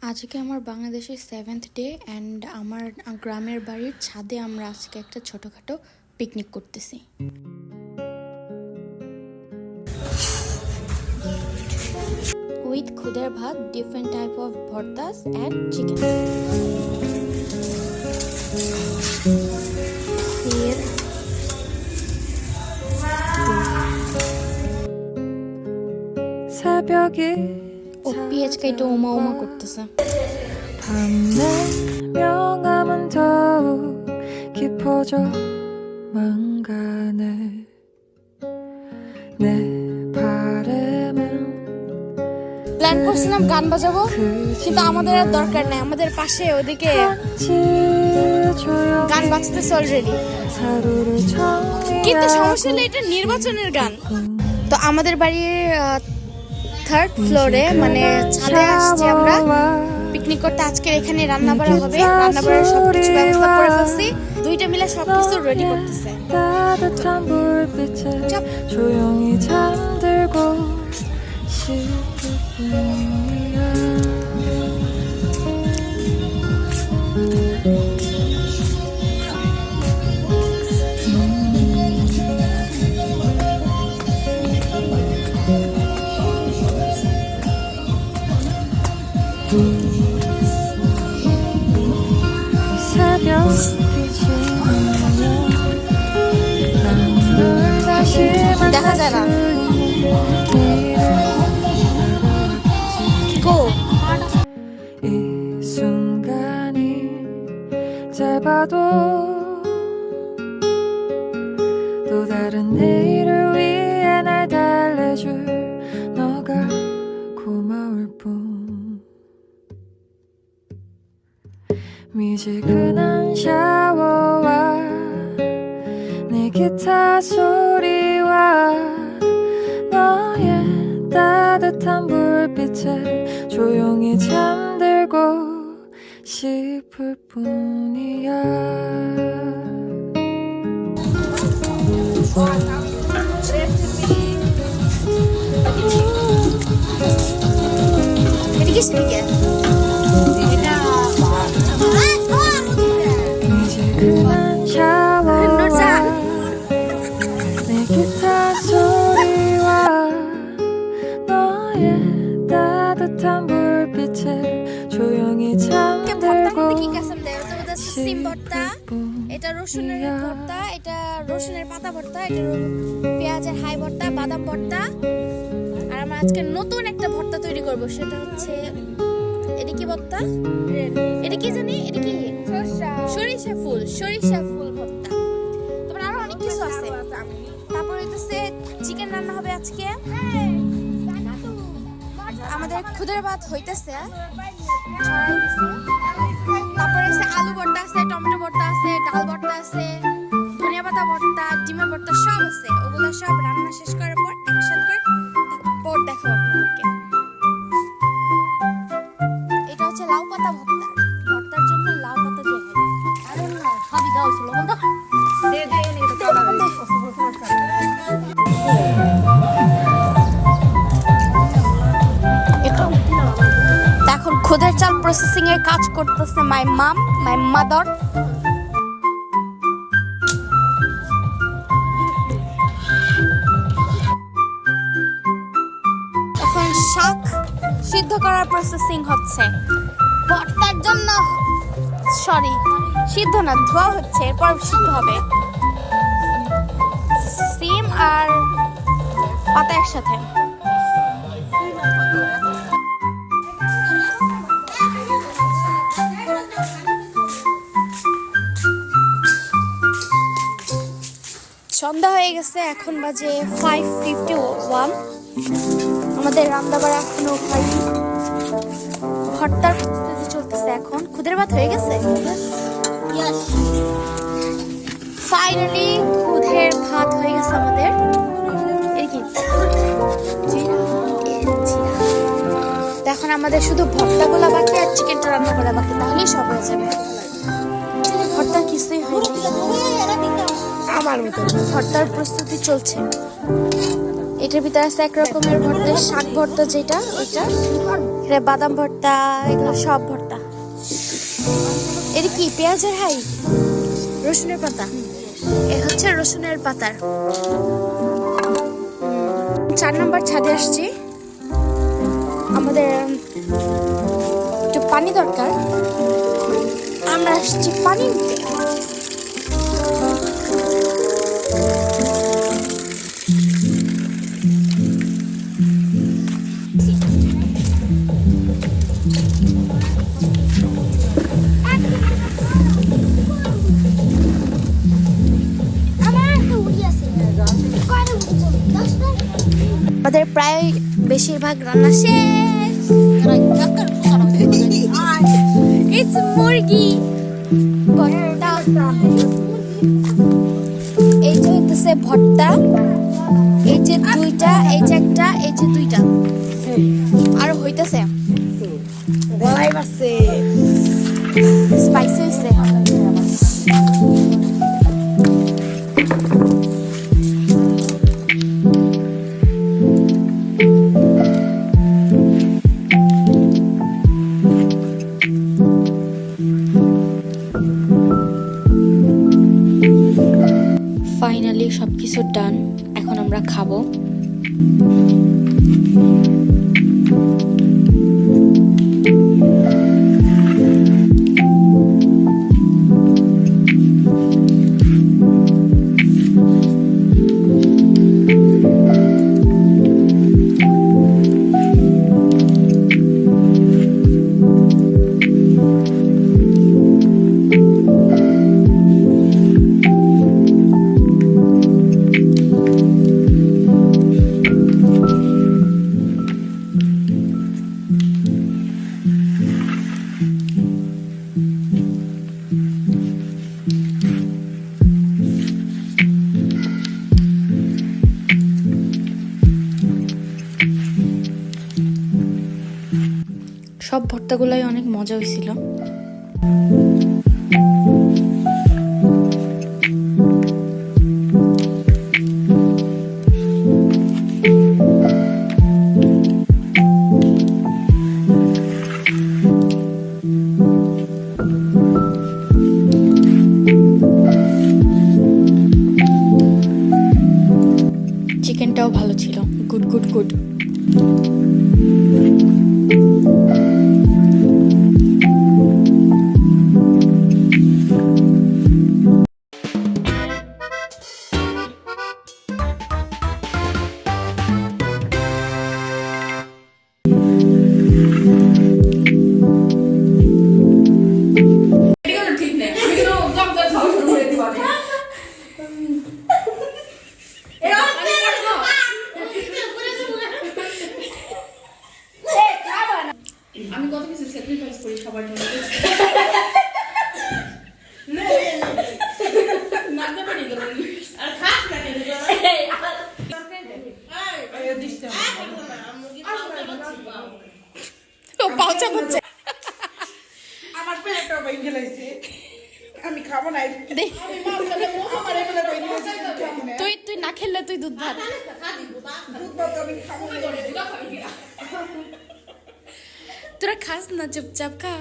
আজকে আমার বাংলাদেশের 7th ডে অ্যান্ড আমার গ্রামের বাড়ির ছাদে আমরা আজকে একটা ছোটোখাটো পিকনিক করতেছি। উইথ খুদের ভাত, different type of bhartas and chicken. ও পেঁয়াজ কাইটা ওমা ওমা করতেছে। 밤내 명암은 더욱 깊어져 망가네 내 바람은 প্ল্যান করছিলাম গান বাজাবো, কিন্তু আমাদের আর দরকার নেই। আমাদের পাশে ওদিকে গান বাজতেছে অলরেডি, কিন্তু সমস্যা নেই, এটা নির্বাচনের গান। তো আমাদের বাড়ির 3rd ফ্লোরে মানে ছাদে আসছি আমরা পিকনিক করতে। আজকে এখানে রান্না বাড়া হবে, রান্না বাড়ার সবকিছু ব্যবস্থা করে ফেলছি। দুইটা মিলে সবকিছু রেডি করতেছে। 따뜻한 불빛에 조용히 잠들고 싶을 뿐이야 새벽 빛이 나면 널 다시 দেখা যায় না। Go. 이 순간이 짧아도 또 다른 내일을 위해 날 달래줄 너가 고마울 뿐 미지근한 샤워와 내 기타 소리와 너의 따뜻한 불빛에 조용히 잠들고 싶을 뿐이야 এদিকে সেদিকে 미지근한 샤워와 내 기타 소리와 너의 따뜻한 불빛에 조용히 잠들고 সিম ভর্তা, এটা রসুনের ভর্তা, এটা রসুনের পাতা ভর্তা, এটা পেঁয়াজের হাই ভর্তা, বাদাম ভর্তা। আর আমরা আজকে নতুন একটা ভর্তা তৈরি করব, সেটা হচ্ছে এটা কি ভর্তা, এটা কি জানি, এটা কি সরিষা ফুল ভর্তা। তারপর আরো অনেক কিছু আছে। তারপর হইতেছে চিকেন রান্না হবে আজকে। আমাদের খুদের ভাত হইতেছে। তারপরে আছে আলু ভর্তা আছে, টমেটো ভর্তা আছে, ডাল ভর্তা আছে, ধনিয়া পাতা ভর্তা, ডিমের ভর্তা, সব আছে। ওগুলো সব রান্না শেষ করার পর একসাথে করে তারপর দেখাবো আপনাদেরকে। এটা হচ্ছে লাউ পাতা ভর্তা। ভর্তার জন্য লাউ পাতা দিয়ে হয়। আরে না, সবই দাও ছিল বন্ধু। এখন খুদের চাল প্রসেসিং এর কাজ করতেছে মাই মাদার। এখন শাক সিদ্ধ করার প্রসেসিং হচ্ছে ভর্তার জন্য। সিদ্ধ না, ধোয়া হচ্ছে, এরপর সিদ্ধ হবে। সিম আর পাতা একসাথে। সন্ধ্যা হয়ে গেছে, এখন বাজে 5:51। আমাদের রান্নাবাড়া এখনো হয়নি। ভর্তার প্রস্তুতি চলতেছে এখন। খুদের ভাত হয়ে গেছে। ফাইনালি খুদের ভাত হয়ে গেছে আমাদের। এখন আমাদের শুধু ভর্তাগুলো বাকি আর চিকেনটা রান্না করা বাকি, তাহলেই সব হয়ে যাবে। ভর্তা কিছুই হয়নি আমার মতো। ভর্তার প্রস্তুতি চলছে। এটার ভিতরে আছে এক রকমের ভর্তা, শাক ভর্তা যেটা, ওইটা এটা বাদাম ভর্তা, এগুলো সব ভর্তা। এটা কি পেঁয়াজের হাই, রসুনের পাতা? এ হচ্ছে রসুনের পাতার। 4 নম্বর ছাদে আসছি, আমাদের একটু পানি দরকার, আমরা আসছি পানি নিতে। আমাদের প্রায় বেশিরভাগ রান্না শেষ। It's মুরগি ভর্তা। এই যে হইতেছে ভর্তা, এই যে 2টা, এই যে একটা, এই যে 2টা, আর হইতেছে গলাই বাসছে স্পাইসি হইছে। ফাইনালি সবকিছু ডান, এখন আমরা খাবো। সব ভর্তাগুলাই অনেক মজা হয়েছিল। চিকেনটাও ভালো ছিল, গুড গুড গুড। আমি কত কিছু স্যাক্রিফাইস করি সবার জন্য। নাচতে পারি গেল আর খাস না কেন পাউচা করছে, আমার পেটটা ভেঙে গেছে, আমি খাবো না। তুই তুই না খেললে তুই দুধ ভাত। আমি খাবো না। তোরা খাস না, চুপচাপ খা।